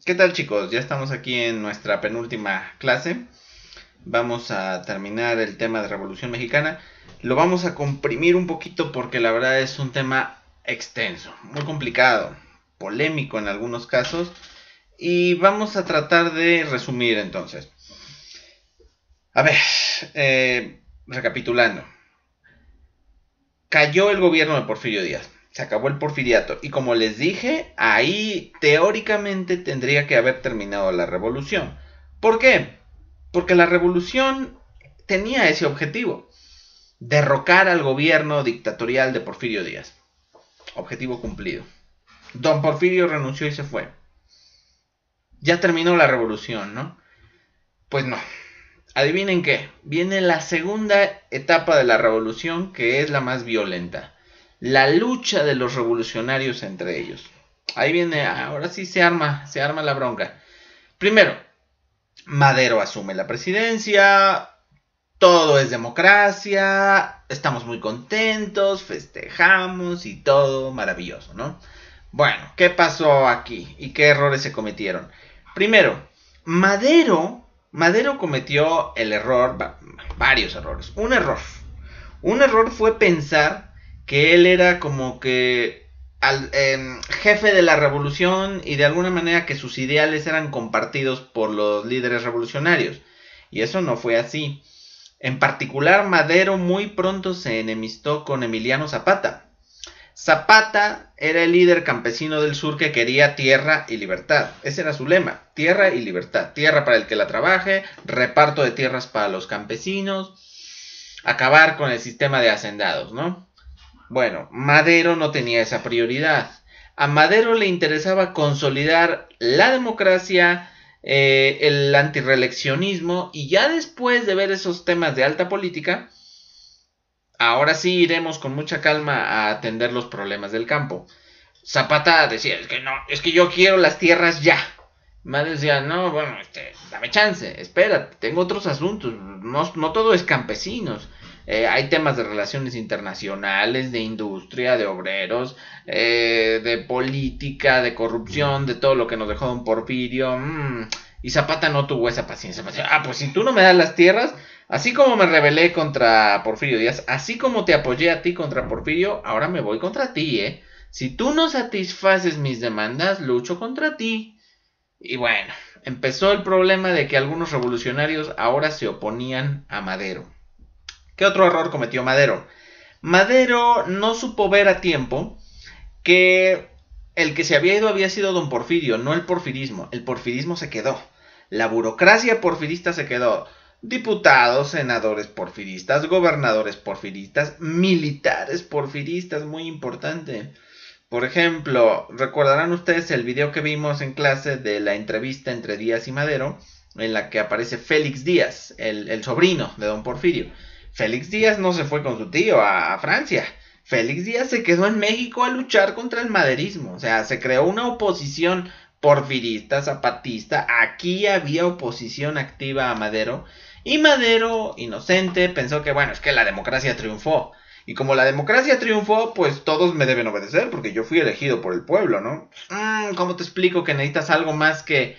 ¿Qué tal, chicos? Ya estamos aquí en nuestra penúltima clase. Vamos a terminar el tema de Revolución Mexicana. Lo vamos a comprimir un poquito porque la verdad es un tema extenso, muy complicado, polémico en algunos casos. Y vamos a tratar de resumir entonces. A ver, recapitulando. Cayó el gobierno de Porfirio Díaz. Se acabó el porfiriato. Y como les dije, ahí teóricamente tendría que haber terminado la revolución. ¿Por qué? Porque la revolución tenía ese objetivo. Derrocar al gobierno dictatorial de Porfirio Díaz. Objetivo cumplido. Don Porfirio renunció y se fue. Ya terminó la revolución, ¿no? Pues no. Adivinen qué. Viene la segunda etapa de la revolución, que es la más violenta. La lucha de los revolucionarios entre ellos. Ahí viene, ahora sí se arma la bronca. Primero, Madero asume la presidencia, todo es democracia, estamos muy contentos, festejamos y todo maravilloso, ¿no? Bueno, ¿qué pasó aquí y qué errores se cometieron? Primero, Madero cometió el error, varios errores. Un error fue pensar que él era como que jefe de la revolución y de alguna manera que sus ideales eran compartidos por los líderes revolucionarios. Y eso no fue así. En particular, Madero muy pronto se enemistó con Emiliano Zapata. Zapata era el líder campesino del sur que quería tierra y libertad. Ese era su lema, tierra y libertad. Tierra para el que la trabaje, reparto de tierras para los campesinos, acabar con el sistema de hacendados, ¿no? Bueno, Madero no tenía esa prioridad. A Madero le interesaba consolidar la democracia, el antirreeleccionismo, y ya después de ver esos temas de alta política, ahora sí iremos con mucha calma a atender los problemas del campo. Zapata decía, es que no, es que yo quiero las tierras ya. Madero decía, no, bueno, dame chance, espérate, tengo otros asuntos, no todo es campesinos. Hay temas de relaciones internacionales, de industria, de obreros, de política, de corrupción, de todo lo que nos dejó don Porfirio. Y Zapata no tuvo esa paciencia. Pues si tú no me das las tierras, así como me rebelé contra Porfirio Díaz, así como te apoyé a ti contra Porfirio, ahora me voy contra ti, ¿eh? Si tú no satisfaces mis demandas, lucho contra ti. Y bueno, empezó el problema de que algunos revolucionarios ahora se oponían a Madero. ¿Qué otro error cometió Madero? Madero no supo ver a tiempo que el que se había ido había sido don Porfirio, no el porfirismo. El porfirismo se quedó. La burocracia porfirista se quedó. Diputados, senadores porfiristas, gobernadores porfiristas, militares porfiristas, muy importante. Por ejemplo, recordarán ustedes el video que vimos en clase de la entrevista entre Díaz y Madero, en la que aparece Félix Díaz, el sobrino de don Porfirio. Félix Díaz no se fue con su tío a Francia. Félix Díaz se quedó en México a luchar contra el maderismo. O sea, se creó una oposición porfirista, zapatista. Aquí había oposición activa a Madero. Y Madero, inocente, pensó que, bueno, es que la democracia triunfó. Y como la democracia triunfó, pues todos me deben obedecer porque yo fui elegido por el pueblo, ¿no? ¿Cómo te explico que necesitas algo más que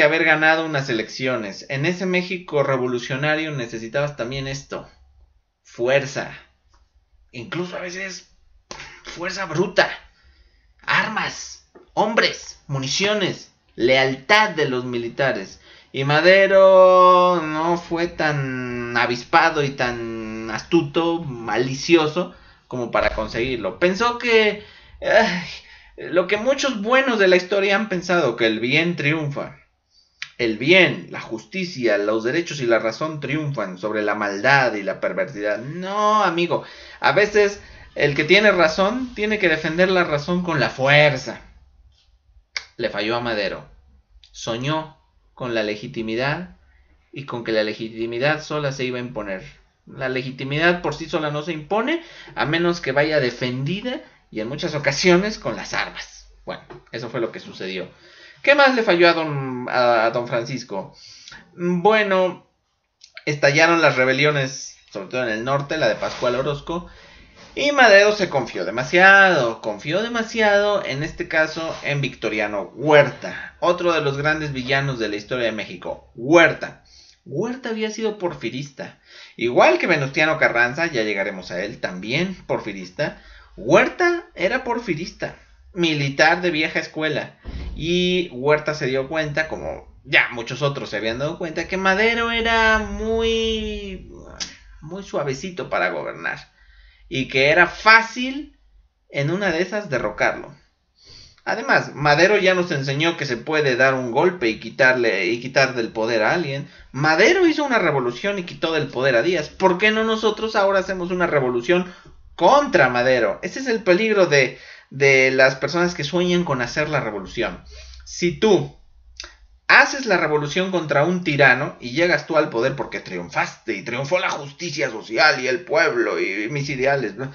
haber ganado unas elecciones? En ese México revolucionario necesitabas también esto, fuerza, incluso a veces fuerza bruta, armas, hombres, municiones, lealtad de los militares. Y Madero no fue tan avispado y tan astuto, malicioso como para conseguirlo. Pensó que lo que muchos buenos de la historia han pensado, que el bien triunfa. El bien, la justicia, los derechos y la razón triunfan sobre la maldad y la perversidad. No, amigo, a veces el que tiene razón tiene que defender la razón con la fuerza. Le falló a Madero. Soñó con la legitimidad y con que la legitimidad sola se iba a imponer. La legitimidad por sí sola no se impone a menos que vaya defendida y en muchas ocasiones con las armas. Bueno, eso fue lo que sucedió. ¿Qué más le falló a don Francisco? Bueno, estallaron las rebeliones, sobre todo en el norte, la de Pascual Orozco, Y Madero se confió demasiado, en este caso en Victoriano Huerta, otro de los grandes villanos de la historia de México. Huerta había sido porfirista, igual que Venustiano Carranza, ya llegaremos a él, también porfirista. Huerta era porfirista, militar de vieja escuela, y Huerta se dio cuenta, como ya muchos otros se habían dado cuenta, que Madero era muy suavecito para gobernar, y que era fácil en una de esas derrocarlo. Además, Madero ya nos enseñó que se puede dar un golpe y quitar del poder a alguien. Madero hizo una revolución y quitó del poder a Díaz. ¿Por qué no nosotros ahora hacemos una revolución contra Madero? Ese es el peligro de las personas que sueñan con hacer la revolución. Si tú haces la revolución contra un tirano y llegas tú al poder porque triunfaste y triunfó la justicia social y el pueblo y mis ideales, ¿no?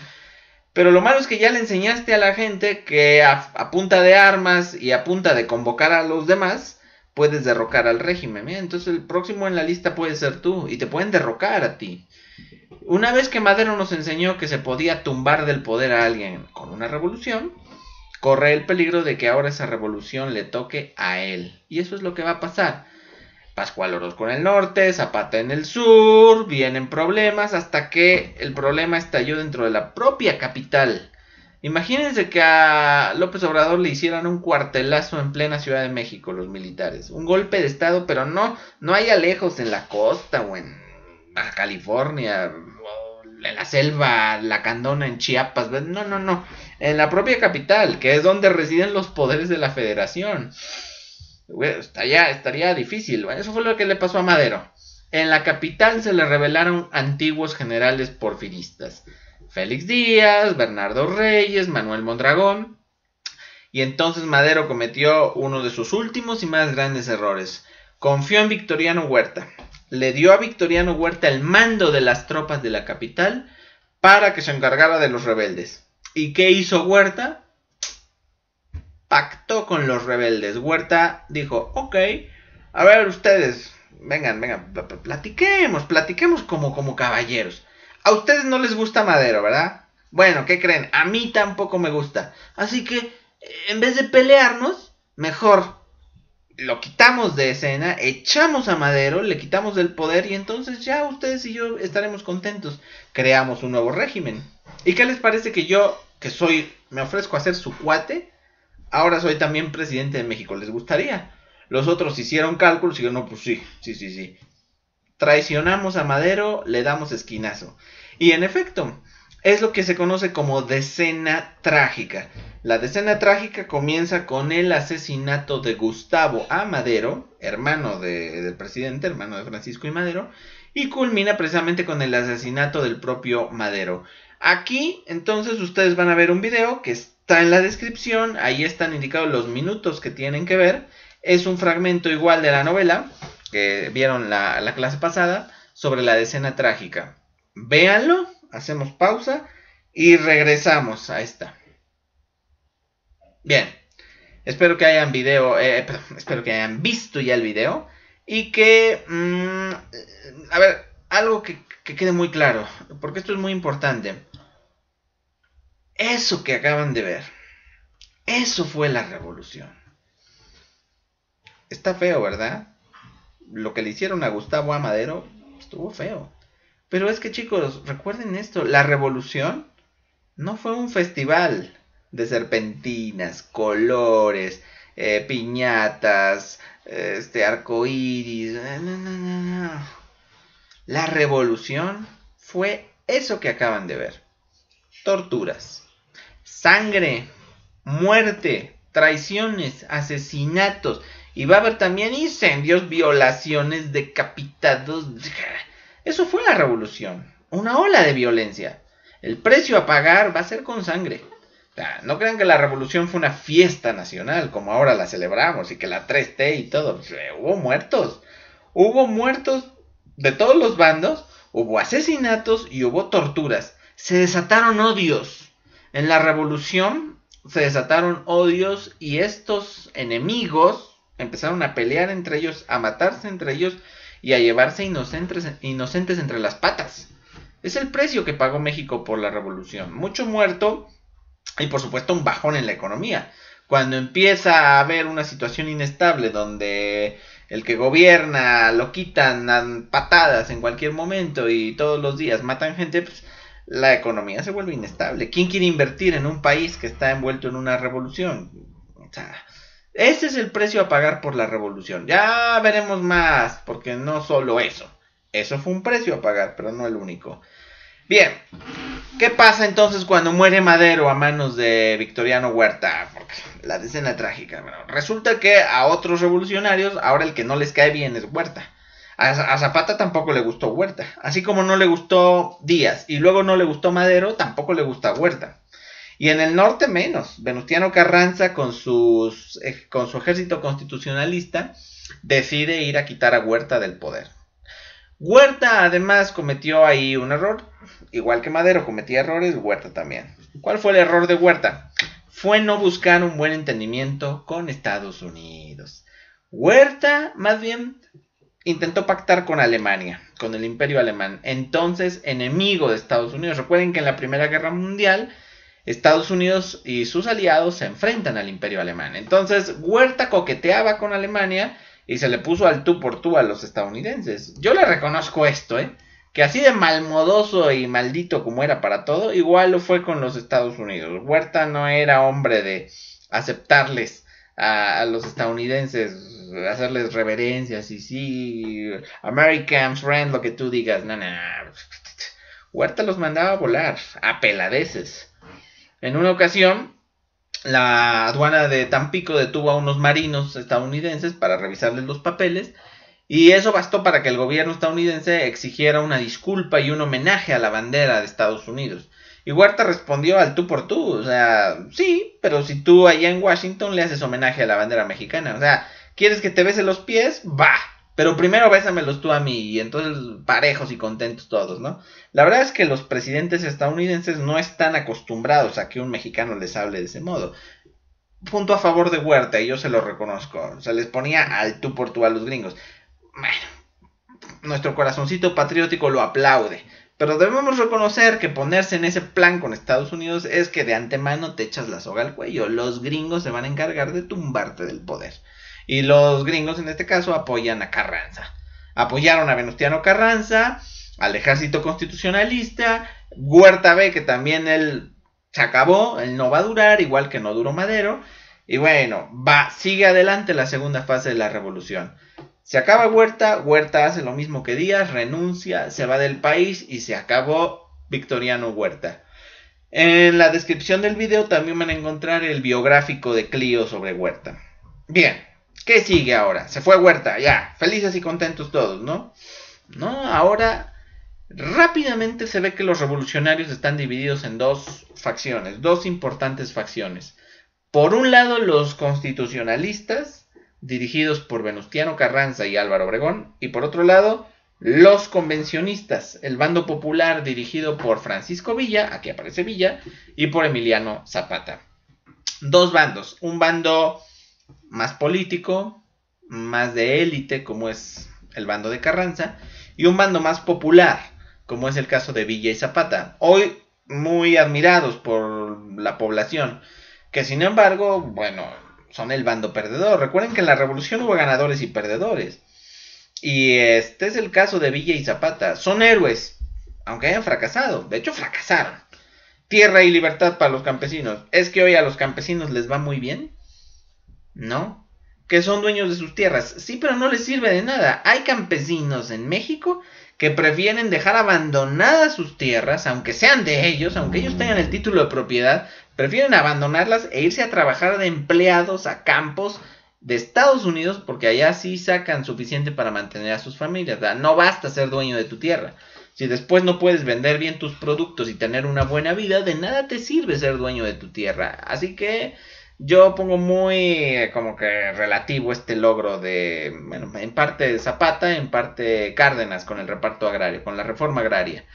Pero lo malo es que ya le enseñaste a la gente que a punta de armas y a punta de convocar a los demás puedes derrocar al régimen. Entonces el próximo en la lista puede ser tú y te pueden derrocar a ti. Una vez que Madero nos enseñó que se podía tumbar del poder a alguien con una revolución, corre el peligro de que ahora esa revolución le toque a él. Y eso es lo que va a pasar. Pascual Orozco en el norte, Zapata en el sur, vienen problemas hasta que el problema estalló dentro de la propia capital. Imagínense que a López Obrador le hicieran un cuartelazo en plena Ciudad de México los militares. Un golpe de estado, pero no allá lejos en la costa o en Baja California, o en la selva lacandona en Chiapas. No. En la propia capital, que es donde residen los poderes de la federación. Estaría difícil. Eso fue lo que le pasó a Madero. En la capital se le rebelaron antiguos generales porfiristas: Félix Díaz, Bernardo Reyes, Manuel Mondragón. Y entonces Madero cometió uno de sus últimos y más grandes errores. Confió en Victoriano Huerta. Le dio a Victoriano Huerta el mando de las tropas de la capital para que se encargara de los rebeldes. ¿Y qué hizo Huerta? Pactó con los rebeldes. Huerta dijo: ok, a ver ustedes, vengan, platiquemos como caballeros. A ustedes no les gusta Madero, ¿verdad? Bueno, ¿qué creen? A mí tampoco me gusta. Así que, en vez de pelearnos, mejor lo quitamos de escena, echamos a Madero, le quitamos del poder y entonces ya ustedes y yo estaremos contentos. Creamos un nuevo régimen. ¿Y qué les parece que yo, que me ofrezco a ser su cuate, ahora soy también presidente de México? ¿Les gustaría? Los otros hicieron cálculos y dijeron: no, pues sí. Traicionamos a Madero, le damos esquinazo. Y en efecto, es lo que se conoce como decena trágica. La decena trágica comienza con el asesinato de Gustavo A. Madero, hermano del presidente, hermano de Francisco I. Madero, y culmina precisamente con el asesinato del propio Madero. Aquí, entonces, ustedes van a ver un video que está en la descripción. Ahí están indicados los minutos que tienen que ver. Es un fragmento igual de la novela que vieron la clase pasada sobre la decena trágica. Véanlo, hacemos pausa y regresamos a esta. Bien, espero que hayan visto ya el video y que, a ver, algo que quede muy claro, porque esto es muy importante. Eso que acaban de ver, eso fue la revolución. Está feo, ¿verdad? Lo que le hicieron a Gustavo A. Madero estuvo feo. Pero es que, chicos, recuerden esto: la revolución no fue un festival de serpentinas, colores, piñatas, arcoíris. No. La revolución fue eso que acaban de ver: torturas, sangre, muerte, traiciones, asesinatos. Y va a haber también incendios, violaciones, decapitados. Eso fue la revolución. Una ola de violencia. El precio a pagar va a ser con sangre. O sea, no crean que la revolución fue una fiesta nacional como ahora la celebramos y que la 3T y todo. Hubo muertos. Hubo muertos de todos los bandos. Hubo asesinatos y hubo torturas. Se desataron odios. En la revolución se desataron odios y estos enemigos empezaron a pelear entre ellos, a matarse entre ellos y a llevarse inocentes entre las patas. Es el precio que pagó México por la revolución. Mucho muerto y por supuesto un bajón en la economía. Cuando empieza a haber una situación inestable donde el que gobierna lo quitan a patadas en cualquier momento y todos los días matan gente, pues la economía se vuelve inestable. ¿Quién quiere invertir en un país que está envuelto en una revolución? O sea, ese es el precio a pagar por la revolución. Ya veremos más, porque no solo eso. Eso fue un precio a pagar, pero no el único. Bien, ¿qué pasa entonces cuando muere Madero a manos de Victoriano Huerta? Porque la escena trágica. Bueno, resulta que a otros revolucionarios, ahora el que no les cae bien es Huerta. A Zapata tampoco le gustó Huerta. Así como no le gustó Díaz y luego no le gustó Madero, tampoco le gusta Huerta. Y en el norte menos. Venustiano Carranza con su ejército constitucionalista decide ir a quitar a Huerta del poder. Huerta además cometió ahí un error. Igual que Madero cometía errores, Huerta también. ¿Cuál fue el error de Huerta? Fue no buscar un buen entendimiento con Estados Unidos. Huerta más bien intentó pactar con Alemania, con el Imperio Alemán, entonces enemigo de Estados Unidos. Recuerden que en la Primera Guerra Mundial Estados Unidos y sus aliados se enfrentan al Imperio Alemán. Entonces Huerta coqueteaba con Alemania y se le puso al tú por tú a los estadounidenses. Yo le reconozco esto, que así de malmodoso y maldito como era para todo, igual lo fue con los Estados Unidos. Huerta no era hombre de aceptarles a los estadounidenses, hacerles reverencias y sí, American friend, lo que tú digas. No. Huerta los mandaba a volar, a peladeces. En una ocasión, la aduana de Tampico detuvo a unos marinos estadounidenses para revisarles los papeles, y eso bastó para que el gobierno estadounidense exigiera una disculpa y un homenaje a la bandera de Estados Unidos. Y Huerta respondió al tú por tú, o sea, sí, pero si tú allá en Washington le haces homenaje a la bandera mexicana, o sea, ¿quieres que te bese los pies? Va, pero primero bésamelos tú a mí, y entonces parejos y contentos todos, ¿no? La verdad es que los presidentes estadounidenses no están acostumbrados a que un mexicano les hable de ese modo. Punto a favor de Huerta, y yo se lo reconozco, se les ponía al tú por tú a los gringos. Bueno, nuestro corazoncito patriótico lo aplaude, pero debemos reconocer que ponerse en ese plan con Estados Unidos es que de antemano te echas la soga al cuello. Los gringos se van a encargar de tumbarte del poder. Y los gringos en este caso apoyan a Carranza. Apoyaron a Venustiano Carranza, al ejército constitucionalista. Huerta ve que también él se acabó, él no va a durar, igual que no duró Madero. Y bueno, sigue adelante la segunda fase de la revolución. Se acaba Huerta, Huerta hace lo mismo que Díaz, renuncia, se va del país y se acabó Victoriano Huerta. En la descripción del video también van a encontrar el biográfico de Clio sobre Huerta. Bien, ¿qué sigue ahora? Se fue Huerta, ya, felices y contentos todos, ¿no? No, ahora rápidamente se ve que los revolucionarios están divididos en dos facciones, dos importantes facciones. Por un lado, los constitucionalistas, dirigidos por Venustiano Carranza y Álvaro Obregón, y por otro lado, los convencionistas, el bando popular dirigido por Francisco Villa, aquí aparece Villa, y por Emiliano Zapata. Dos bandos, un bando más político, más de élite, como es el bando de Carranza, y un bando más popular, como es el caso de Villa y Zapata, hoy muy admirados por la población, que sin embargo, bueno, son el bando perdedor. Recuerden que en la revolución hubo ganadores y perdedores. Y este es el caso de Villa y Zapata. Son héroes, aunque hayan fracasado. De hecho, fracasaron. Tierra y libertad para los campesinos. ¿Es que hoy a los campesinos les va muy bien? ¿No? Que son dueños de sus tierras. Sí, pero no les sirve de nada. Hay campesinos en México que prefieren dejar abandonadas sus tierras, aunque sean de ellos, aunque ellos tengan el título de propiedad, prefieren abandonarlas e irse a trabajar de empleados a campos de Estados Unidos, porque allá sí sacan suficiente para mantener a sus familias. No basta ser dueño de tu tierra. Si después no puedes vender bien tus productos y tener una buena vida, de nada te sirve ser dueño de tu tierra. Así que yo pongo muy como que relativo este logro de, bueno, en parte Zapata, en parte Cárdenas con el reparto agrario, con la reforma agraria.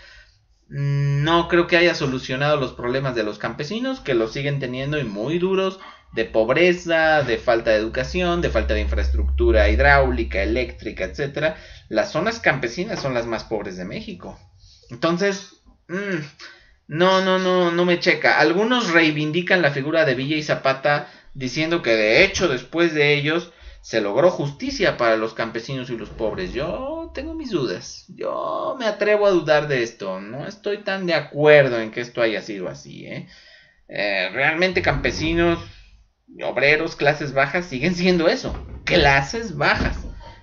No creo que haya solucionado los problemas de los campesinos, que los siguen teniendo y muy duros, de pobreza, de falta de educación, de falta de infraestructura hidráulica, eléctrica, etcétera. Las zonas campesinas son las más pobres de México. Entonces, no me checa. Algunos reivindican la figura de Villa y Zapata diciendo que de hecho después de ellos se logró justicia para los campesinos y los pobres. Yo tengo mis dudas. Yo me atrevo a dudar de esto. No estoy tan de acuerdo en que esto haya sido así. Realmente campesinos, obreros, clases bajas siguen siendo eso. Clases bajas.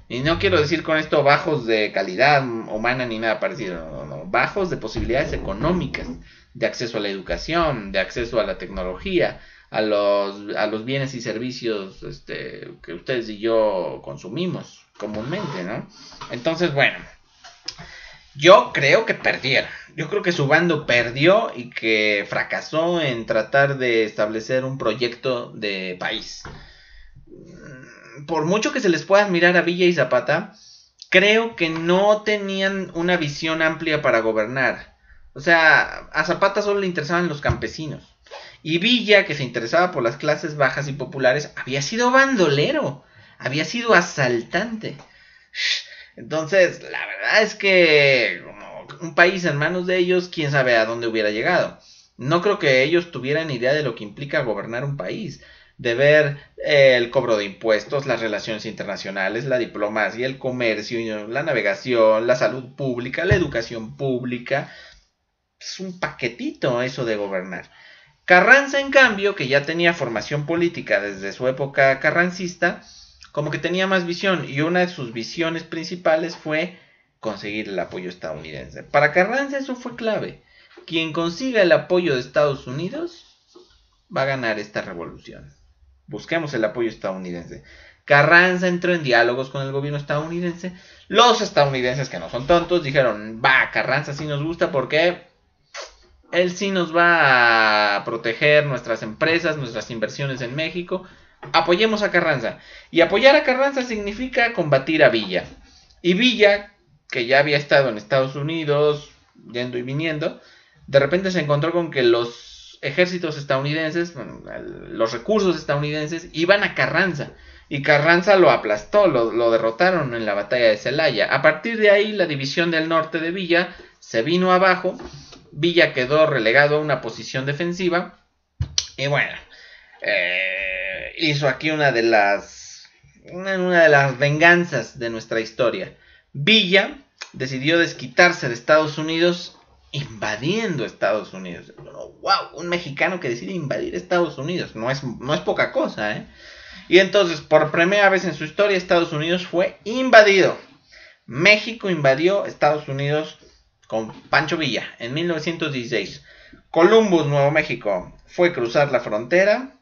Y no quiero decir con esto bajos de calidad humana ni nada parecido, no. Bajos de posibilidades económicas, de acceso a la educación, de acceso a la tecnología, a los bienes y servicios que ustedes y yo consumimos comúnmente, ¿no? Entonces, bueno, yo creo que perdieron. Yo creo que su bando perdió y que fracasó en tratar de establecer un proyecto de país. Por mucho que se les pueda admirar a Villa y Zapata, creo que no tenían una visión amplia para gobernar. O sea, a Zapata solo le interesaban los campesinos. Y Villa, que se interesaba por las clases bajas y populares, había sido bandolero, había sido asaltante. Entonces, la verdad es que como un país en manos de ellos, quién sabe a dónde hubiera llegado. No creo que ellos tuvieran idea de lo que implica gobernar un país, de ver el cobro de impuestos, las relaciones internacionales, la diplomacia, el comercio, la navegación, la salud pública, la educación pública. Es un paquetito eso de gobernar. Carranza, en cambio, que ya tenía formación política desde su época carrancista, como que tenía más visión, y una de sus visiones principales fue conseguir el apoyo estadounidense. Para Carranza eso fue clave. Quien consiga el apoyo de Estados Unidos va a ganar esta revolución. Busquemos el apoyo estadounidense. Carranza entró en diálogos con el gobierno estadounidense. Los estadounidenses, que no son tontos, dijeron, va, Carranza sí nos gusta porque él sí nos va a proteger nuestras empresas, nuestras inversiones en México. Apoyemos a Carranza. Y apoyar a Carranza significa combatir a Villa. Y Villa, que ya había estado en Estados Unidos, yendo y viniendo, de repente se encontró con que los ejércitos estadounidenses, los recursos estadounidenses, iban a Carranza. Y Carranza lo aplastó, lo derrotaron en la batalla de Celaya. A partir de ahí, la división del norte de Villa se vino abajo. Villa quedó relegado a una posición defensiva. Y bueno, hizo aquí una de las venganzas de nuestra historia. Villa decidió desquitarse de Estados Unidos invadiendo Estados Unidos. ¡Wow! Un mexicano que decide invadir Estados Unidos. No es poca cosa, ¿eh? Y entonces, por primera vez en su historia, Estados Unidos fue invadido. México invadió Estados Unidos con Pancho Villa en 1916. Columbus, Nuevo México, fue cruzar la frontera,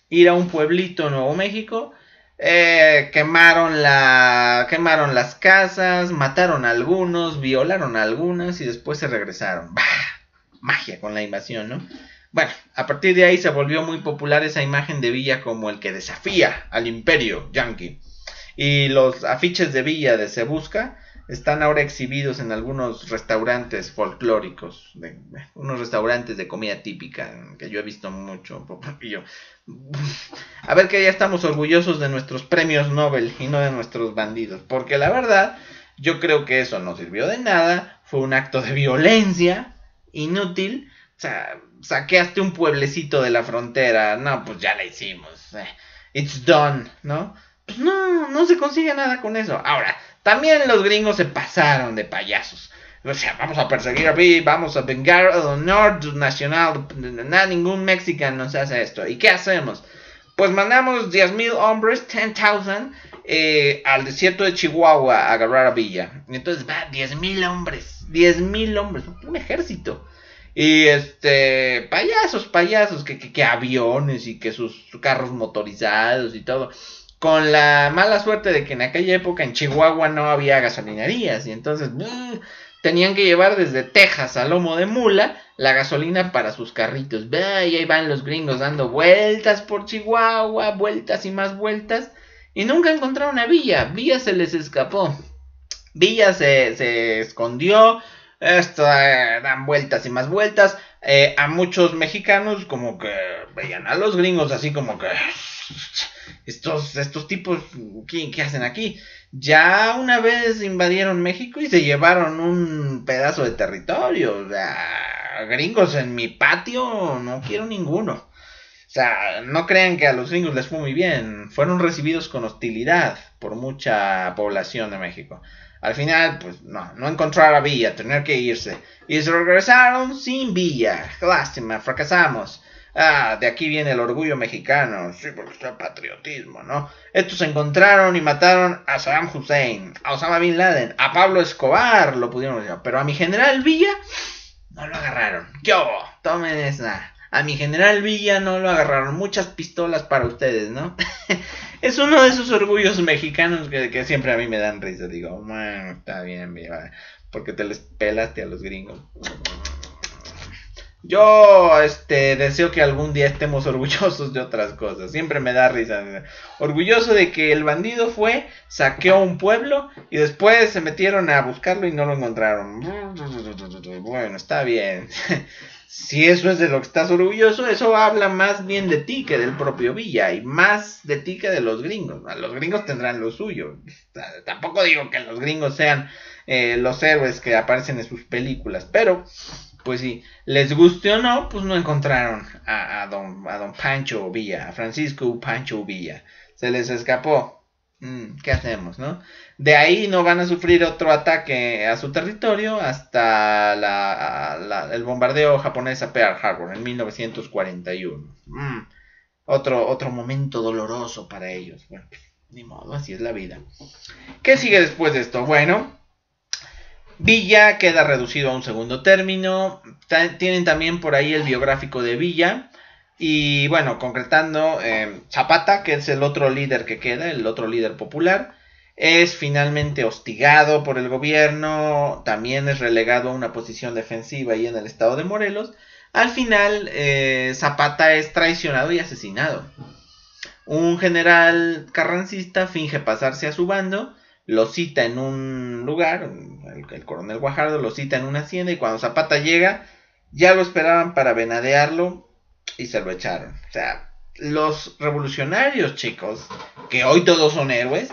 ir a un pueblito Nuevo México, quemaron las casas, mataron a algunos, violaron a algunas y después se regresaron. ¡Bah! Magia con la invasión, ¿no? Bueno, a partir de ahí se volvió muy popular esa imagen de Villa como el que desafía al imperio yanqui. Y los afiches de Villa de Se Busca están ahora exhibidos en algunos restaurantes folclóricos, unos restaurantes de comida típica que yo he visto mucho. A ver, que ya estamos orgullosos de nuestros premios Nobel y no de nuestros bandidos, porque la verdad yo creo que eso no sirvió de nada, fue un acto de violencia inútil. O sea, saqueaste un pueblecito de la frontera, no, pues ya la hicimos, it's done, ¿no? Pues no se consigue nada con eso. Ahora, también los gringos se pasaron de payasos. O sea, vamos a perseguir a Bill, vamos a vengar al honor nacional. Ningún mexicano nos hace esto. ¿Y qué hacemos? Pues mandamos 10,000 hombres, 10,000, al desierto de Chihuahua a agarrar a Villa. Y entonces va, 10,000 hombres, un ejército. Y payasos, que aviones y que sus carros motorizados y todo. Con la mala suerte de que en aquella época en Chihuahua no había gasolinerías. Y entonces tenían que llevar desde Texas a lomo de mula la gasolina para sus carritos. Y ahí van los gringos dando vueltas por Chihuahua, vueltas y más vueltas. Y nunca encontraron a Villa. Villa se les escapó. Villa se escondió. Dan vueltas y más vueltas. A muchos mexicanos como que veían a los gringos así como que estos tipos, ¿qué hacen aquí? Ya una vez invadieron México y se llevaron un pedazo de territorio. O sea, gringos en mi patio no quiero ninguno. O sea, no crean que a los gringos les fue muy bien. Fueron recibidos con hostilidad por mucha población de México. Al final, pues no encontraron a Villa, tener que irse. Y se regresaron sin Villa. Lástima, fracasamos. De aquí viene el orgullo mexicano. Sí, porque está el patriotismo, ¿no? Estos se encontraron y mataron a Saddam Hussein, a Osama Bin Laden, a Pablo Escobar, lo pudieron decir. Pero a mi general Villa no lo agarraron. ¡Yo! Tomen esa. A mi general Villa no lo agarraron. Muchas pistolas para ustedes, ¿no? Es uno de esos orgullos mexicanos que siempre a mí me dan risa. Digo, bueno, está bien, Villa, porque te les pelaste a los gringos. Yo deseo que algún día estemos orgullosos de otras cosas. Siempre me da risa. Orgulloso de que el bandido fue, saqueó un pueblo y después se metieron a buscarlo y no lo encontraron. Bueno, está bien. Si eso es de lo que estás orgulloso, eso habla más bien de ti que del propio Villa y más de ti que de los gringos. Los gringos tendrán lo suyo. Tampoco digo que los gringos sean los héroes que aparecen en sus películas, pero pues si les guste o no, pues no encontraron a don Pancho Villa, a Francisco Pancho Villa. Se les escapó. ¿Qué hacemos, no? De ahí no van a sufrir otro ataque a su territorio hasta el bombardeo japonés a Pearl Harbor en 1941. Otro momento doloroso para ellos. Bueno, ni modo, así es la vida. ¿Qué sigue después de esto? Bueno, Villa queda reducido a un segundo término. Tienen también por ahí el biográfico de Villa. Y bueno, concretando, Zapata, que es el otro líder que queda, el otro líder popular, es finalmente hostigado por el gobierno. También es relegado a una posición defensiva ahí en el estado de Morelos. Al final, Zapata es traicionado y asesinado. Un general carrancista finge pasarse a su bando. Lo cita en un lugar, el coronel Guajardo lo cita en una hacienda y cuando Zapata llega, ya lo esperaban para venadearlo y se lo echaron. O sea, los revolucionarios, chicos, que hoy todos son héroes,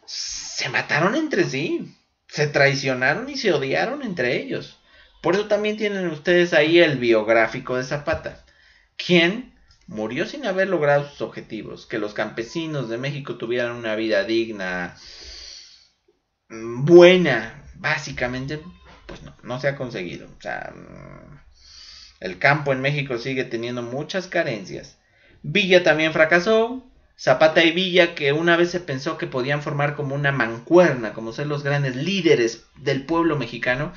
se mataron entre sí, se traicionaron y se odiaron entre ellos. Por eso también tienen ustedes ahí el biográfico de Zapata, quien murió sin haber logrado sus objetivos, que los campesinos de México tuvieran una vida digna, buena, básicamente, pues no se ha conseguido. O sea, el campo en México sigue teniendo muchas carencias. Villa también fracasó. Zapata y Villa, que una vez se pensó que podían formar como una mancuerna, como ser los grandes líderes del pueblo mexicano,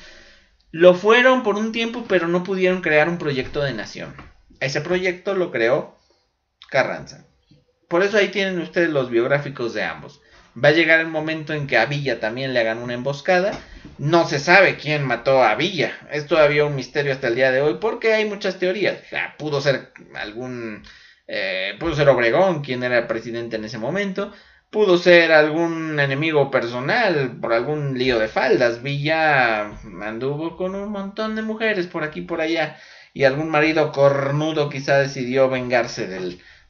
lo fueron por un tiempo, pero no pudieron crear un proyecto de nación. Ese proyecto lo creó Carranza. Por eso ahí tienen ustedes los biográficos de ambos. Va a llegar el momento en que a Villa también le hagan una emboscada. No se sabe quién mató a Villa. Es todavía un misterio hasta el día de hoy porque hay muchas teorías. O sea, pudo ser pudo ser Obregón, quien era el presidente en ese momento. Pudo ser algún enemigo personal por algún lío de faldas. Villa anduvo con un montón de mujeres por aquí y por allá. Y algún marido cornudo quizá decidió vengarse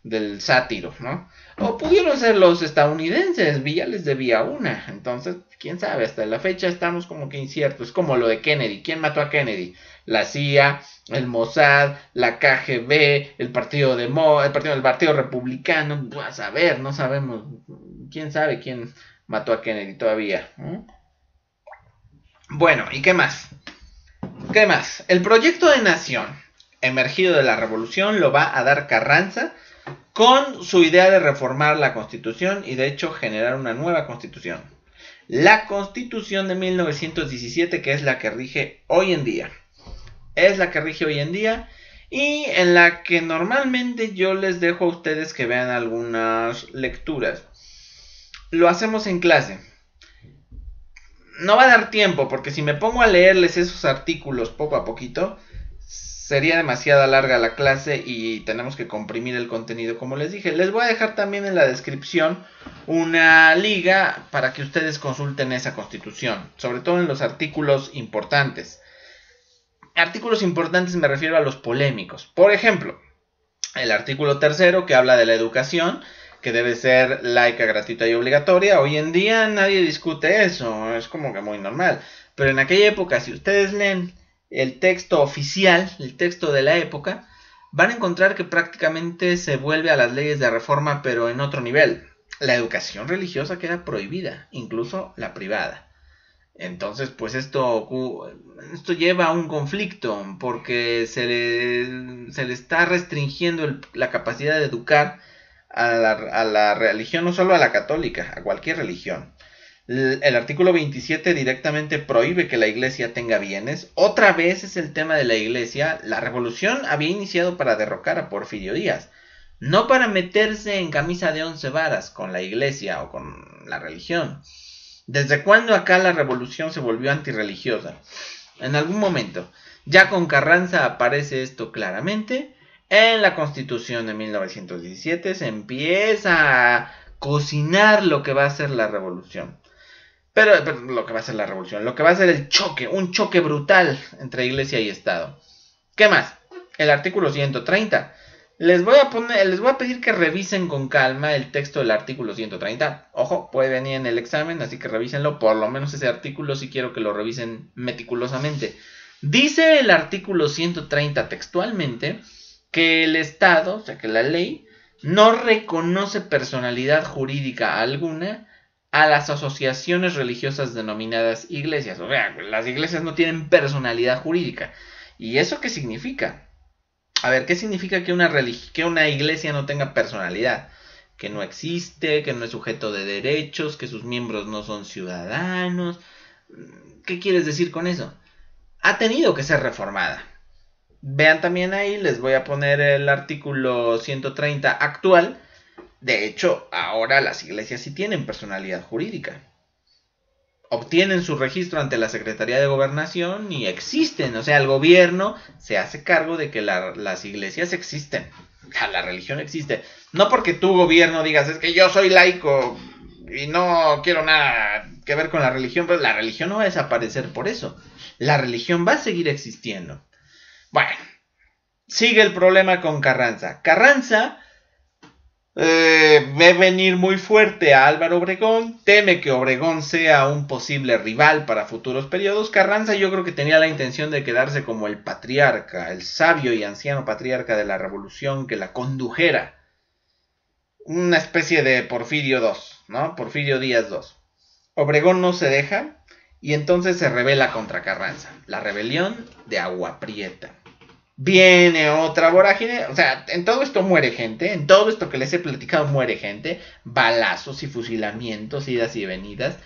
del sátiro, ¿no? O pudieron ser los estadounidenses, Villa les debía una. Entonces, quién sabe, hasta la fecha estamos como que inciertos. Es como lo de Kennedy. ¿Quién mató a Kennedy? La CIA, el Mossad, la KGB, el partido republicano. A saber, no sabemos. ¿Quién sabe quién mató a Kennedy todavía? Bueno, ¿y qué más? ¿Qué más? El proyecto de nación emergido de la revolución lo va a dar Carranza con su idea de reformar la Constitución y de hecho generar una nueva Constitución. La Constitución de 1917, que es la que rige hoy en día. Es la que rige hoy en día y en la que normalmente yo les dejo a ustedes que vean algunas lecturas. Lo hacemos en clase. No va a dar tiempo porque si me pongo a leerles esos artículos poco a poquito, sería demasiado larga la clase y tenemos que comprimir el contenido, como les dije. Les voy a dejar también en la descripción una liga para que ustedes consulten esa Constitución, sobre todo en los artículos importantes. Artículos importantes me refiero a los polémicos. Por ejemplo, el artículo 3 que habla de la educación, que debe ser laica, gratuita y obligatoria. Hoy en día nadie discute eso, es como que muy normal. Pero en aquella época, si ustedes leen el texto oficial, el texto de la época, van a encontrar que prácticamente se vuelve a las leyes de reforma, pero en otro nivel. La educación religiosa queda prohibida, incluso la privada. Entonces, pues esto lleva a un conflicto, porque se le está restringiendo la capacidad de educar a la religión, no solo a la católica, a cualquier religión. El artículo 27 directamente prohíbe que la iglesia tenga bienes. Otra vez es el tema de la iglesia. La revolución había iniciado para derrocar a Porfirio Díaz, no para meterse en camisa de 11 varas con la iglesia o con la religión. ¿Desde cuándo acá la revolución se volvió antirreligiosa? En algún momento. Ya con Carranza aparece esto claramente. En la Constitución de 1917 se empieza a cocinar lo que va a ser la revolución. Pero lo que va a ser la revolución, lo que va a ser el choque, un choque brutal entre iglesia y Estado. ¿Qué más? El artículo 130. Les voy a pedir que revisen con calma el texto del artículo 130. Ojo, puede venir en el examen, así que revísenlo. Por lo menos ese artículo sí quiero que lo revisen meticulosamente. Dice el artículo 130 textualmente que el Estado, o sea que la ley, no reconoce personalidad jurídica alguna a las asociaciones religiosas denominadas iglesias. O sea, las iglesias no tienen personalidad jurídica. ¿Y eso qué significa? A ver, ¿qué significa que una iglesia no tenga personalidad? Que no existe, que no es sujeto de derechos, que sus miembros no son ciudadanos. ¿Qué quieres decir con eso? Ha tenido que ser reformada. Vean también ahí, les voy a poner el artículo 130 actual. De hecho, ahora las iglesias sí tienen personalidad jurídica. Obtienen su registro ante la Secretaría de Gobernación y existen. O sea, el gobierno se hace cargo de que las iglesias existen. La religión existe. No porque tu gobierno digas, es que yo soy laico y no quiero nada que ver con la religión, pero la religión no va a desaparecer por eso. La religión va a seguir existiendo. Bueno, sigue el problema con Carranza. Carranza ve venir muy fuerte a Álvaro Obregón, teme que Obregón sea un posible rival para futuros periodos. Carranza yo creo que tenía la intención de quedarse como el patriarca, el sabio y anciano patriarca de la revolución que la condujera. Una especie de Porfirio II, ¿no? Porfirio Díaz II. Obregón no se deja y entonces se rebela contra Carranza. La rebelión de Agua Prieta. Viene otra vorágine, o sea, en todo esto muere gente, en todo esto que les he platicado muere gente, balazos y fusilamientos, idas y venidas,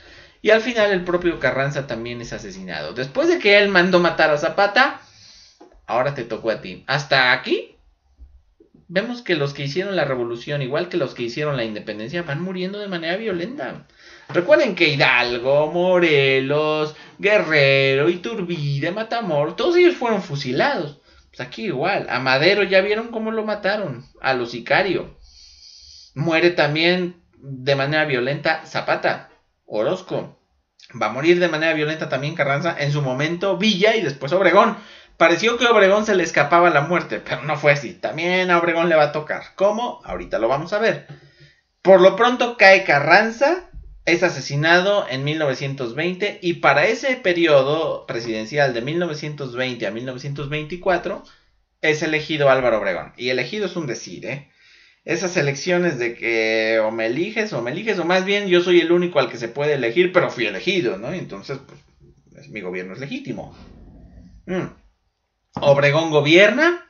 y al final el propio Carranza también es asesinado. Después de que él mandó matar a Zapata, ahora te tocó a ti. Hasta aquí, vemos que los que hicieron la revolución, igual que los que hicieron la independencia, van muriendo de manera violenta. Recuerden que Hidalgo, Morelos, Guerrero, Iturbide, Matamoros, todos ellos fueron fusilados. Pues aquí igual, a Madero ya vieron cómo lo mataron, a los sicarios. Muere también de manera violenta Zapata, Orozco. Va a morir de manera violenta también Carranza, en su momento Villa y después Obregón. Pareció que a Obregón se le escapaba la muerte, pero no fue así. También a Obregón le va a tocar. ¿Cómo? Ahorita lo vamos a ver. Por lo pronto cae Carranza, es asesinado en 1920 y para ese periodo presidencial de 1920 a 1924 es elegido Álvaro Obregón. Y elegido es un decir, ¿eh? Esas elecciones de que o me eliges, o más bien yo soy el único al que se puede elegir, pero fui elegido, ¿no? Entonces, pues, mi gobierno es legítimo. Obregón gobierna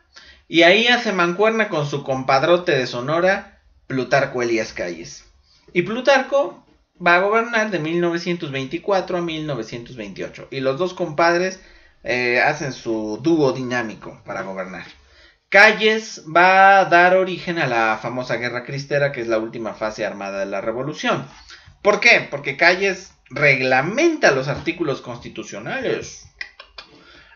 y ahí hace mancuerna con su compadrote de Sonora, Plutarco Elías Calles. Y Plutarco va a gobernar de 1924 a 1928. Y los dos compadres hacen su dúo dinámico para gobernar. Calles va a dar origen a la famosa Guerra Cristera, que es la última fase armada de la revolución. ¿Por qué? Porque Calles reglamenta los artículos constitucionales.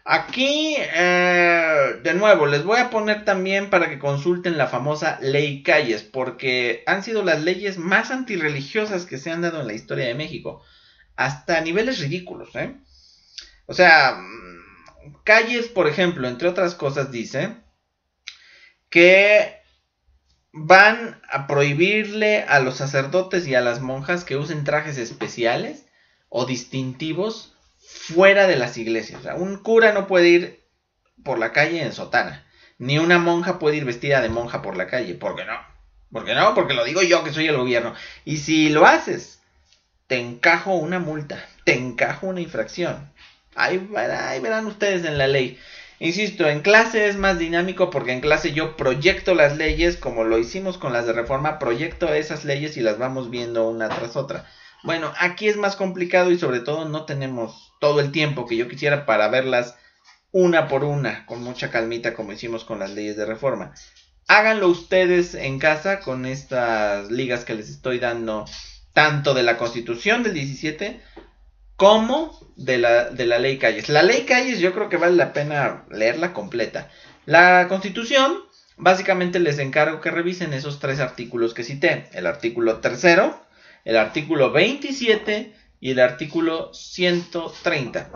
Aquí, de nuevo, les voy a poner también para que consulten la famosa Ley Calles, porque han sido las leyes más antirreligiosas que se han dado en la historia de México, hasta niveles ridículos, ¿eh? O sea, Calles, por ejemplo, entre otras cosas, dice que van a prohibirle a los sacerdotes y a las monjas que usen trajes especiales o distintivos fuera de las iglesias. O sea, un cura no puede ir por la calle en sotana, ni una monja puede ir vestida de monja por la calle. ¿Por qué no? ¿Por qué no? Porque lo digo yo, que soy el gobierno. Y si lo haces, te encajo una multa, te encajo una infracción. Ahí verán ustedes en la ley. Insisto, en clase es más dinámico porque en clase yo proyecto las leyes, como lo hicimos con las de reforma, proyecto esas leyes y las vamos viendo una tras otra. Bueno, aquí es más complicado y sobre todo no tenemos todo el tiempo que yo quisiera para verlas una por una, con mucha calmita como hicimos con las leyes de reforma. Háganlo ustedes en casa con estas ligas que les estoy dando, tanto de la Constitución del 17 como de la Ley Calles. La Ley Calles yo creo que vale la pena leerla completa. La Constitución, básicamente les encargo que revisen esos 3 artículos que cité. El artículo 3, el artículo 27 y el artículo 130.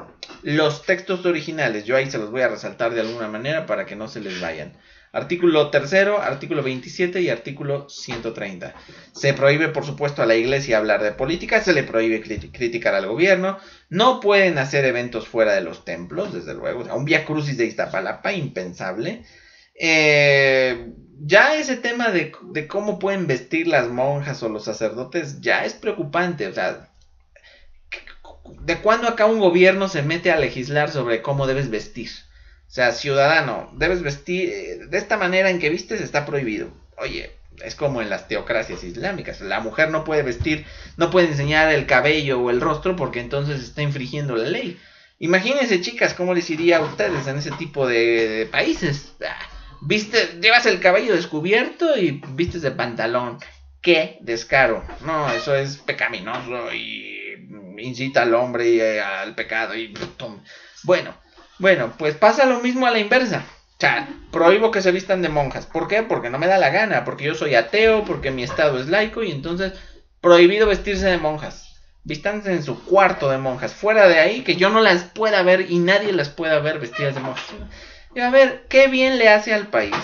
Los textos originales, yo ahí se los voy a resaltar de alguna manera para que no se les vayan. Artículo 3, artículo 27 y artículo 130. Se prohíbe, por supuesto, a la iglesia hablar de política, se le prohíbe criticar al gobierno, no pueden hacer eventos fuera de los templos, desde luego, o sea, un Vía Crucis de Iztapalapa, impensable. Ya ese tema de cómo pueden vestir las monjas o los sacerdotes ya es preocupante, o sea, ¿de cuándo acá un gobierno se mete a legislar sobre cómo debes vestir? O sea, ciudadano, debes vestir de esta manera en que vistes, está prohibido. Oye, es como en las teocracias islámicas. La mujer no puede vestir, no puede enseñar el cabello o el rostro porque entonces está infringiendo la ley. Imagínense, chicas, cómo les iría a ustedes en ese tipo de países. Llevas el cabello descubierto y vistes de pantalón. ¡Qué descaro! No, eso es pecaminoso y incita al hombre y al pecado. Bueno, pues pasa lo mismo a la inversa. O sea, prohíbo que se vistan de monjas. ¿Por qué? Porque no me da la gana. Porque yo soy ateo, porque mi estado es laico y entonces prohibido vestirse de monjas. Vístanse en su cuarto de monjas. Fuera de ahí, que yo no las pueda ver y nadie las pueda ver vestidas de monjas. Y a ver, ¿qué bien le hace al país?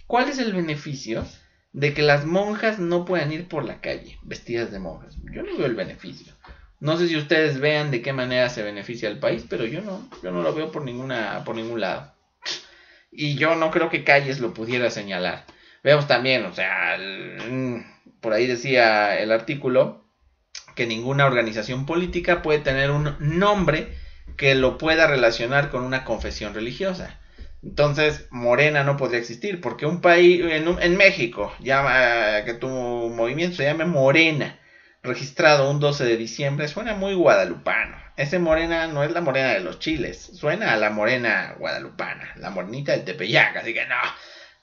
¿Cuál es el beneficio de que las monjas no puedan ir por la calle vestidas de monjas? Yo no veo el beneficio. No sé si ustedes vean de qué manera se beneficia al país, pero yo no lo veo por ningún lado. Y yo no creo que Calles lo pudiera señalar. Veamos también, o sea, por ahí decía el artículo que ninguna organización política puede tener un nombre que lo pueda relacionar con una confesión religiosa. Entonces, Morena no podría existir, porque un país, en México, que tu movimiento se llame Morena, registrado un 12 de diciembre, suena muy guadalupano. Ese Morena no es la Morena de los chiles, suena a la Morena guadalupana, la morenita del Tepeyac, así que no,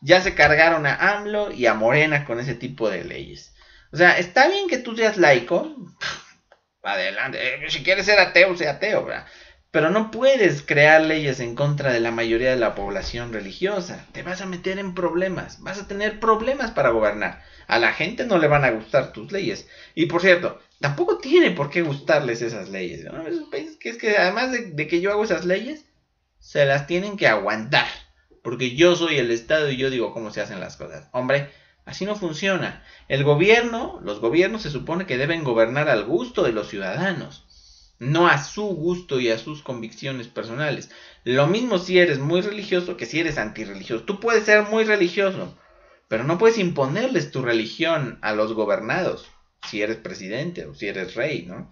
ya se cargaron a AMLO y a Morena con ese tipo de leyes. O sea, está bien que tú seas laico, adelante, si quieres ser ateo, sea ateo, ¿verdad? Pero no puedes crear leyes en contra de la mayoría de la población religiosa. Te vas a meter en problemas. Vas a tener problemas para gobernar. A la gente no le van a gustar tus leyes. Y por cierto, tampoco tiene por qué gustarles esas leyes, ¿no? Esos países que es que además de que yo hago esas leyes, se las tienen que aguantar. Porque yo soy el Estado y yo digo cómo se hacen las cosas. Hombre, así no funciona. Los gobiernos se supone que deben gobernar al gusto de los ciudadanos. No a su gusto y a sus convicciones personales. Lo mismo si eres muy religioso que si eres antirreligioso. Tú puedes ser muy religioso, pero no puedes imponerles tu religión a los gobernados, si eres presidente o si eres rey, ¿no?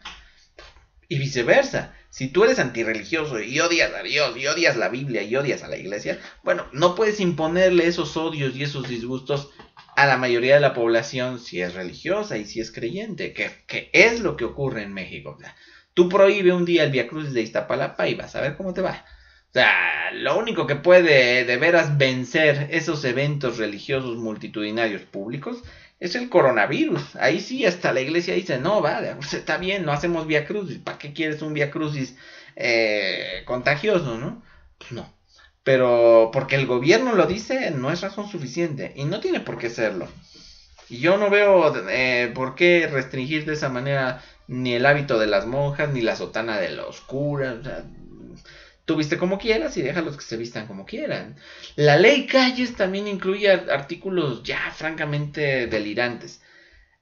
Y viceversa. Si tú eres antirreligioso y odias a Dios y odias la Biblia y odias a la iglesia, bueno, no puedes imponerle esos odios y esos disgustos a la mayoría de la población si es religiosa y si es creyente, que es lo que ocurre en México. O sea, tú prohíbe un día el Vía Crucis de Iztapalapa y vas a ver cómo te va. O sea, lo único que puede de veras vencer esos eventos religiosos multitudinarios públicos es el coronavirus. Ahí sí, hasta la iglesia dice, no, vale, pues está bien, no hacemos Vía Crucis. ¿Para qué quieres un Vía Crucis contagioso, no? Pues no. Pero porque el gobierno lo dice, no es razón suficiente. Y no tiene por qué serlo. Y yo no veo por qué restringir de esa manera ni el hábito de las monjas, ni la sotana de los curas. O sea, Tú viste como quieras y déjalos que se vistan como quieran. La ley Calles también incluye artículos ya francamente delirantes.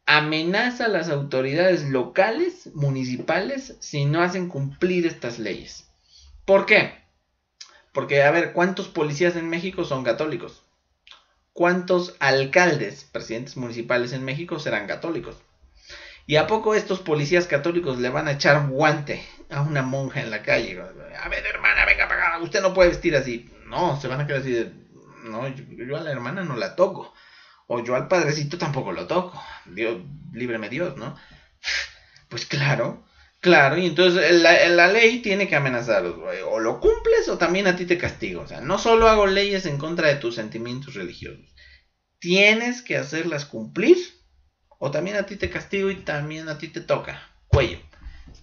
Amenaza a las autoridades locales, municipales, si no hacen cumplir estas leyes. ¿Por qué? Porque, a ver, ¿cuántos policías en México son católicos? ¿Cuántos alcaldes, presidentes municipales en México serán católicos? ¿Y a poco estos policías católicos le van a echar guante a una monja en la calle? A ver, hermana, venga para acá, usted no puede vestir así. No, se van a quedar así de, no, yo a la hermana no la toco. O yo al padrecito tampoco lo toco. Dios, líbreme Dios, ¿no? Pues claro, claro, y entonces la ley tiene que amenazarlos, o lo cumples o también a ti te castigo. O sea, no solo hago leyes en contra de tus sentimientos religiosos, tienes que hacerlas cumplir, o también a ti te castigo y también a ti te toca cuello.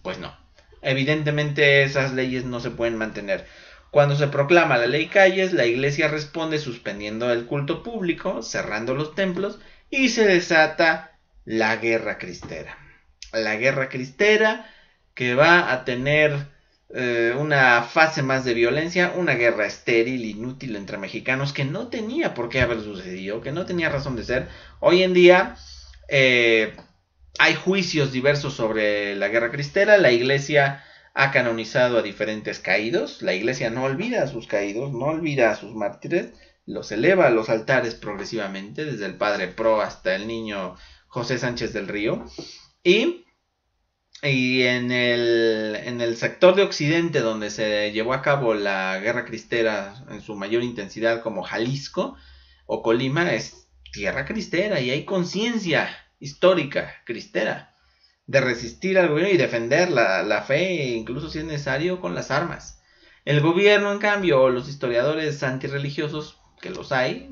Pues no, evidentemente esas leyes no se pueden mantener. Cuando se proclama la ley Calles, la iglesia responde suspendiendo el culto público, cerrando los templos y se desata la guerra cristera. La guerra cristera que va a tener una fase más de violencia, una guerra estéril, inútil entre mexicanos que no tenía por qué haber sucedido, que no tenía razón de ser. Hoy en día hay juicios diversos sobre la guerra cristera. La iglesia ha canonizado a diferentes caídos. La iglesia no olvida a sus caídos, no olvida a sus mártires, los eleva a los altares progresivamente, desde el padre Pro hasta el niño José Sánchez del Río. Y en el sector de Occidente, donde se llevó a cabo la guerra cristera en su mayor intensidad, como Jalisco o Colima, es tierra cristera y hay conciencia histórica cristera de resistir al gobierno y defender la fe, incluso si es necesario, con las armas. El gobierno, en cambio, o los historiadores antirreligiosos, que los hay,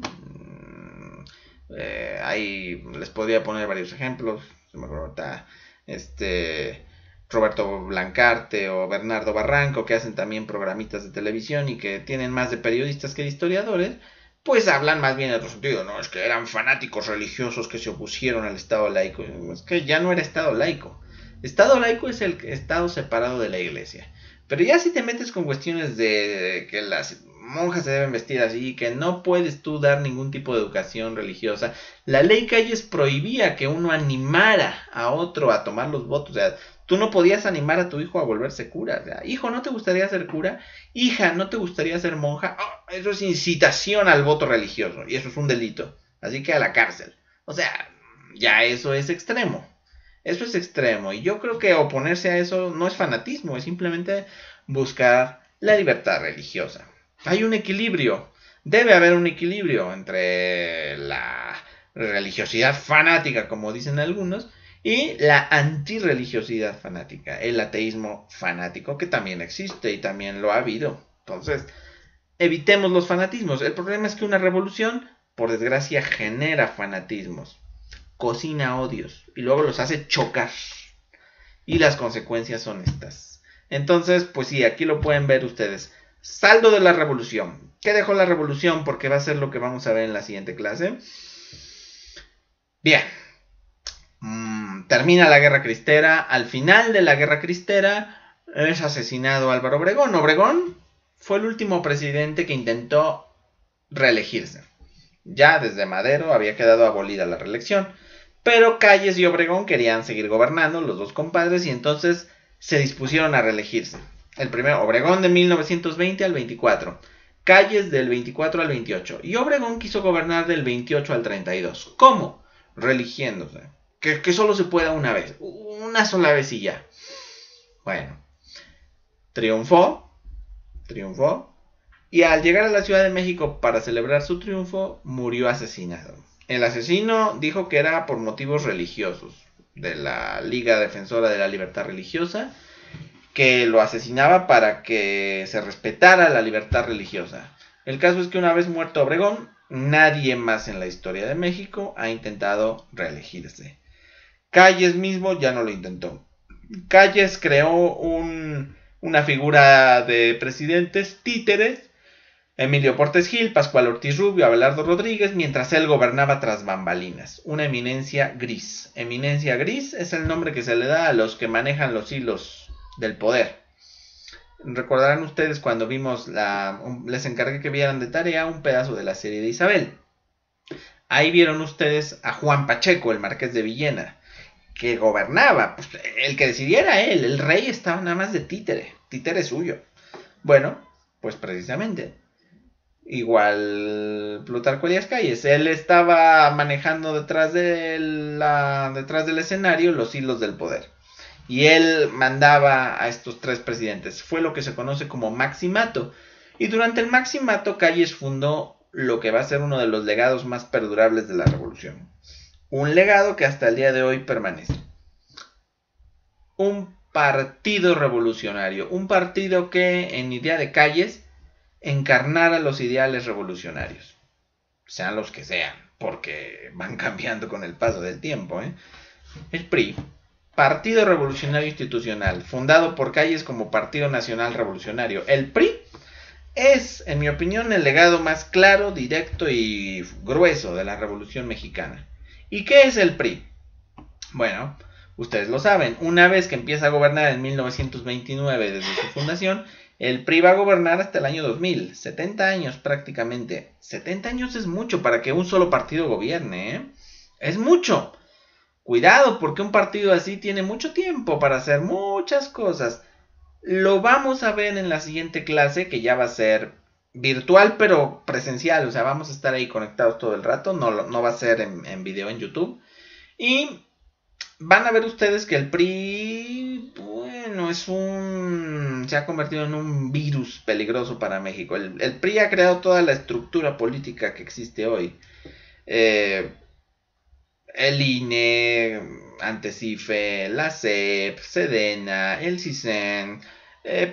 les podría poner varios ejemplos, se me acuerdo, Roberto Blancarte o Bernardo Barranco, que hacen también programitas de televisión y que tienen más de periodistas que de historiadores, pues hablan más bien en otro sentido, ¿no? Es que eran fanáticos religiosos que se opusieron al Estado laico. Es que ya no era Estado laico. Estado laico es el Estado separado de la iglesia. Pero ya si te metes con cuestiones de que las monjas se deben vestir así, que no puedes tú dar ningún tipo de educación religiosa. La ley Calles prohibía que uno animara a otro a tomar los votos. O sea, tú no podías animar a tu hijo a volverse cura. O sea, hijo, ¿no te gustaría ser cura? Hija, ¿no te gustaría ser monja? Oh, eso es incitación al voto religioso y eso es un delito. Así que a la cárcel. O sea, ya eso es extremo. Eso es extremo. Y yo creo que oponerse a eso no es fanatismo, es simplemente buscar la libertad religiosa. Hay un equilibrio. Debe haber un equilibrio entre la religiosidad fanática, como dicen algunos, y la antirreligiosidad fanática, el ateísmo fanático, que también existe y también lo ha habido. Entonces, evitemos los fanatismos. El problema es que una revolución, por desgracia, genera fanatismos, cocina odios y luego los hace chocar. Y las consecuencias son estas. Entonces, pues sí, aquí lo pueden ver ustedes. Saldo de la revolución. ¿Qué dejó la revolución? Porque va a ser lo que vamos a ver en la siguiente clase. Bien. Termina la guerra cristera. Al final de la guerra cristera es asesinado Álvaro Obregón. Obregón fue el último presidente que intentó reelegirse. Ya desde Madero había quedado abolida la reelección. Pero Calles y Obregón querían seguir gobernando, los dos compadres, y entonces se dispusieron a reelegirse. El primero, Obregón de 1920 al 24. Calles del 24 al 28. Y Obregón quiso gobernar del 28 al 32. ¿Cómo? Reeligiéndose. Que solo se pueda una vez. Una sola vez y ya. Bueno. Triunfó. Y al llegar a la Ciudad de México para celebrar su triunfo, murió asesinado. El asesino dijo que era por motivos religiosos, de la Liga Defensora de la Libertad Religiosa, que lo asesinaba para que se respetara la libertad religiosa. El caso es que una vez muerto Obregón, nadie más en la historia de México ha intentado reelegirse. Calles mismo ya no lo intentó. Calles creó una figura de presidentes títeres, Emilio Portes Gil, Pascual Ortiz Rubio, Abelardo Rodríguez, mientras él gobernaba tras bambalinas. Una eminencia gris. Eminencia gris es el nombre que se le da a los que manejan los hilos del poder. Recordarán ustedes cuando vimos les encargué que vieran de tarea un pedazo de la serie de Isabel. Ahí vieron ustedes a Juan Pacheco, el marqués de Villena, que gobernaba. Pues, el que decidiera él, el rey estaba nada más de títere suyo. Bueno, pues precisamente, igual Plutarco Elías Calles, él estaba manejando detrás del escenario los hilos del poder. Y él mandaba a estos tres presidentes. Fue lo que se conoce como maximato. Y durante el maximato, Calles fundó lo que va a ser uno de los legados más perdurables de la revolución. Un legado que hasta el día de hoy permanece. Un partido revolucionario. Un partido que, en idea de Calles, encarnara los ideales revolucionarios. Sean los que sean, porque van cambiando con el paso del tiempo. El PRI, Partido Revolucionario Institucional, fundado por Calles como Partido Nacional Revolucionario. El PRI es, en mi opinión, el legado más claro, directo y grueso de la Revolución Mexicana. ¿Y qué es el PRI? Bueno, ustedes lo saben, una vez que empieza a gobernar en 1929 desde su fundación, el PRI va a gobernar hasta el año 2000, 70 años prácticamente. 70 años es mucho para que un solo partido gobierne, ¿eh? Es mucho. Cuidado, porque un partido así tiene mucho tiempo para hacer muchas cosas. Lo vamos a ver en la siguiente clase, que ya va a ser virtual pero presencial. O sea, vamos a estar ahí conectados todo el rato. No va a ser en video en YouTube. Y van a ver ustedes que el PRI, bueno, se ha convertido en un virus peligroso para México. El PRI ha creado toda la estructura política que existe hoy. El INE, Antecife, la CEP, Sedena, el CISEN,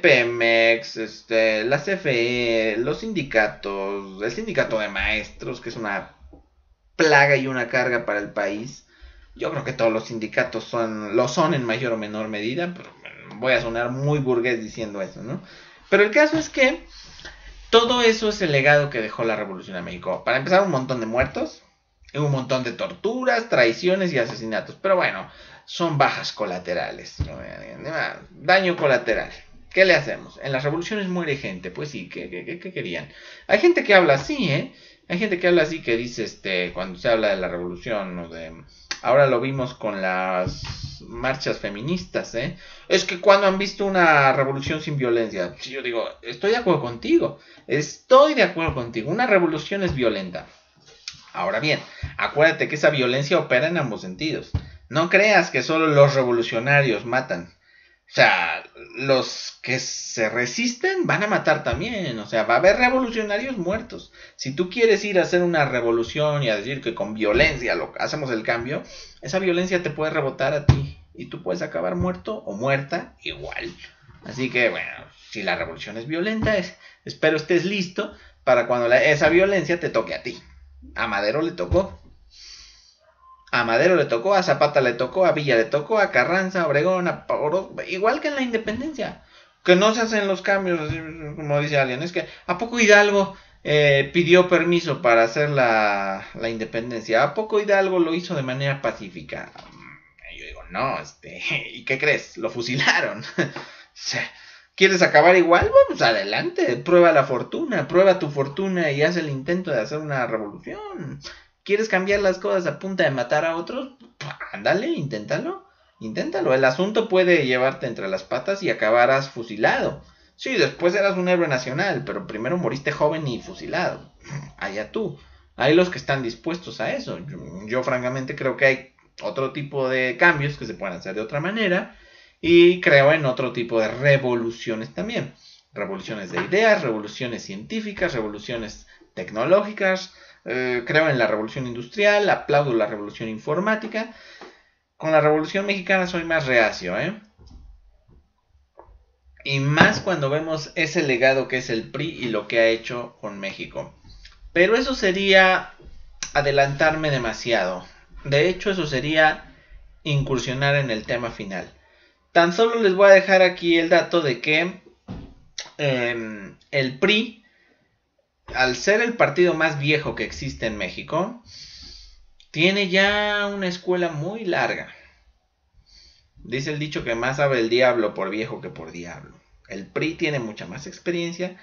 Pemex, la CFE, los sindicatos, el sindicato de maestros, que es una plaga y una carga para el país. Yo creo que todos los sindicatos lo son en mayor o menor medida, pero voy a sonar muy burgués diciendo eso, ¿no? Pero el caso es que todo eso es el legado que dejó la Revolución a México. Para empezar, un montón de muertos, un montón de torturas, traiciones y asesinatos. Pero bueno, son bajas colaterales. Daño colateral. ¿Qué le hacemos? En las revoluciones muere gente. Pues sí, ¿qué querían? Hay gente que habla así, ¿eh? Hay gente que habla así, que dice, cuando se habla de la revolución, o de... Ahora lo vimos con las marchas feministas, ¿eh? Es que cuando han visto una revolución sin violencia. Yo digo, estoy de acuerdo contigo. Una revolución es violenta. Ahora bien, acuérdate que esa violencia opera en ambos sentidos. No creas que solo los revolucionarios matan. O sea, los que se resisten van a matar también. O sea, va a haber revolucionarios muertos. Si tú quieres ir a hacer una revolución y a decir que con violencia hacemos el cambio, esa violencia te puede rebotar a ti. Y tú puedes acabar muerto o muerta igual. Así que, bueno, si la revolución es violenta, espero estés listo para cuando esa violencia te toque a ti. A Madero le tocó. A Zapata le tocó, a Villa le tocó, a Carranza, a Obregón, a Orozco, igual que en la independencia. Que no se hacen los cambios, así, como dice alguien. Es que, ¿a poco Hidalgo pidió permiso para hacer la independencia? ¿A poco Hidalgo lo hizo de manera pacífica? Yo digo, no, ¿y qué crees? Lo fusilaron. ¿Quieres acabar igual? Pues adelante, prueba tu fortuna y haz el intento de hacer una revolución. ¿Quieres cambiar las cosas a punta de matar a otros? Ándale, inténtalo. El asunto puede llevarte entre las patas y acabarás fusilado. Sí, después eras un héroe nacional, pero primero moriste joven y fusilado. Allá tú. Hay los que están dispuestos a eso. Yo francamente creo que hay otro tipo de cambios que se pueden hacer de otra manera. Y creo en otro tipo de revoluciones también. Revoluciones de ideas, revoluciones científicas, revoluciones tecnológicas. Creo en la revolución industrial, aplaudo la revolución informática. Con la revolución mexicana soy más reacio, ¿eh? Y más cuando vemos ese legado que es el PRI y lo que ha hecho con México. Pero eso sería adelantarme demasiado. De hecho, eso sería incursionar en el tema final. Tan solo les voy a dejar aquí el dato de que el PRI, al ser el partido más viejo que existe en México, tiene ya una escuela muy larga. Dice el dicho que más sabe el diablo por viejo que por diablo. El PRI tiene mucha más experiencia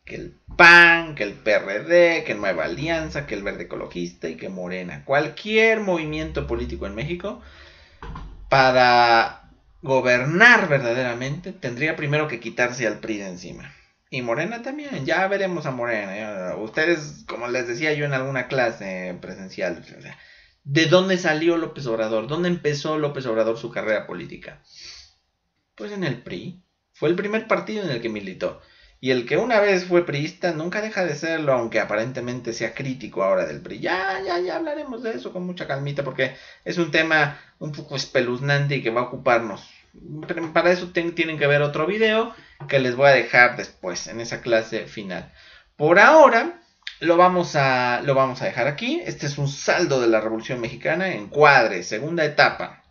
que el PAN, que el PRD, que Nueva Alianza, que el Verde Ecologista y que Morena. Cualquier movimiento político en México, para gobernar verdaderamente, tendría primero que quitarse al PRI de encima. Y Morena también, ya veremos a Morena. Ustedes, como les decía yo en alguna clase presencial, o sea, ¿de dónde salió López Obrador? ¿Dónde empezó López Obrador su carrera política? Pues en el PRI. Fue el primer partido en el que militó. Y el que una vez fue priista nunca deja de serlo, aunque aparentemente sea crítico ahora del PRI. Ya hablaremos de eso con mucha calmita, porque es un tema un poco espeluznante y que va a ocuparnos. Para eso tienen que ver otro video que les voy a dejar después, en esa clase final. Por ahora, lo vamos a dejar aquí. Este es un saldo de la Revolución Mexicana, encuadre, segunda etapa.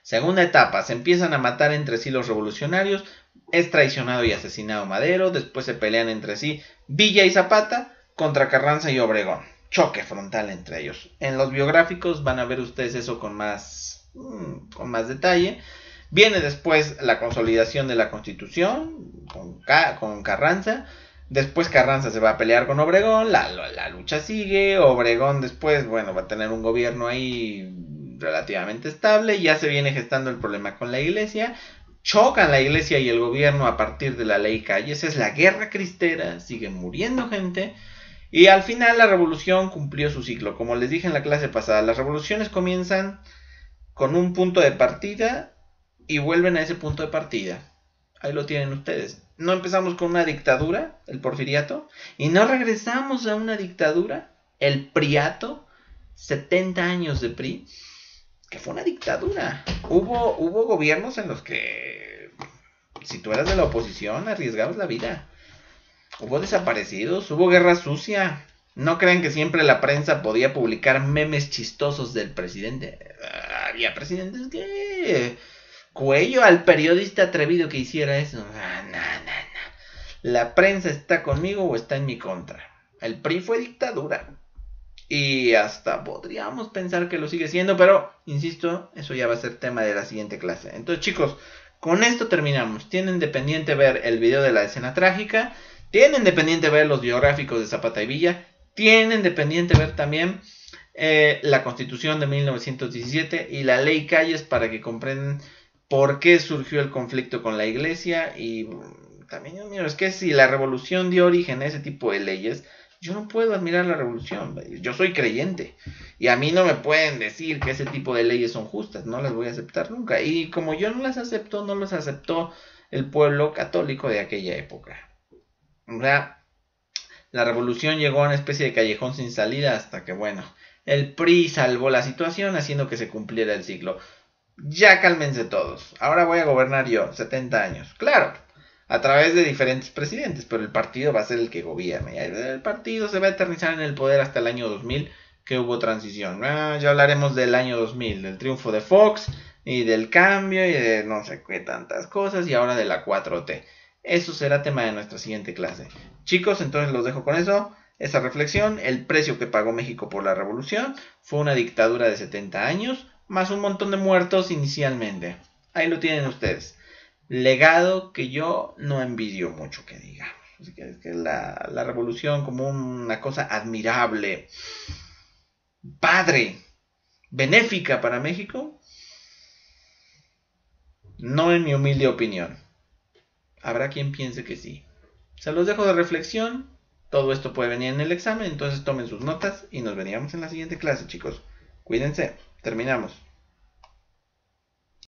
Segunda etapa, se empiezan a matar entre sí los revolucionarios, es traicionado y asesinado Madero, después se pelean entre sí Villa y Zapata contra Carranza y Obregón. Choque frontal entre ellos. En los biográficos van a ver ustedes eso con más detalle. Viene después la consolidación de la Constitución con Carranza. Después Carranza se va a pelear con Obregón, la lucha sigue. Obregón después, bueno, va a tener un gobierno ahí relativamente estable. Ya se viene gestando el problema con la iglesia. Chocan la iglesia y el gobierno a partir de la ley Calles. Es la guerra cristera, sigue muriendo gente. Y al final la revolución cumplió su ciclo. Como les dije en la clase pasada, las revoluciones comienzan con un punto de partida y vuelven a ese punto de partida. Ahí lo tienen ustedes. No empezamos con una dictadura, el porfiriato, y no regresamos a una dictadura, el priato, 70 años de PRI, que fue una dictadura. Hubo gobiernos en los que, si tú eras de la oposición, arriesgabas la vida. Hubo desaparecidos, hubo guerra sucia. No crean que siempre la prensa podía publicar memes chistosos del presidente. Había presidentes que... Cuello al periodista atrevido que hiciera eso. No. La prensa está conmigo o está en mi contra. El PRI fue dictadura. Y hasta podríamos pensar que lo sigue siendo, pero, insisto, eso ya va a ser tema de la siguiente clase. Entonces, chicos, con esto terminamos. Tienen de pendiente ver el video de la escena trágica. Tienen de pendiente ver los biográficos de Zapata y Villa. Tienen de pendiente ver también la Constitución de 1917 y la Ley Calles para que comprendan por qué surgió el conflicto con la iglesia. Y también, Dios mío, es que si la revolución dio origen a ese tipo de leyes, yo no puedo admirar la revolución. Yo soy creyente y a mí no me pueden decir que ese tipo de leyes son justas. No las voy a aceptar nunca. Y como yo no las acepto, no las aceptó el pueblo católico de aquella época. O sea, la revolución llegó a una especie de callejón sin salida hasta que, bueno, el PRI salvó la situación haciendo que se cumpliera el ciclo. Ya cálmense todos. Ahora voy a gobernar yo, 70 años. Claro, a través de diferentes presidentes, pero el partido va a ser el que gobierne. El partido se va a eternizar en el poder hasta el año 2000, que hubo transición. Ya hablaremos del año 2000, del triunfo de Fox y del cambio y de no sé qué tantas cosas y ahora de la 4T. Eso será tema de nuestra siguiente clase. Chicos, entonces los dejo con eso. Esa reflexión, el precio que pagó México por la revolución fue una dictadura de 70 años, más un montón de muertos inicialmente. Ahí lo tienen ustedes. Legado que yo no envidio mucho, que digamos. Así que la revolución como una cosa admirable, padre, benéfica para México, no en mi humilde opinión. Habrá quien piense que sí. Se los dejo de reflexión. Todo esto puede venir en el examen, entonces tomen sus notas y nos veríamos en la siguiente clase, chicos. Cuídense. Terminamos.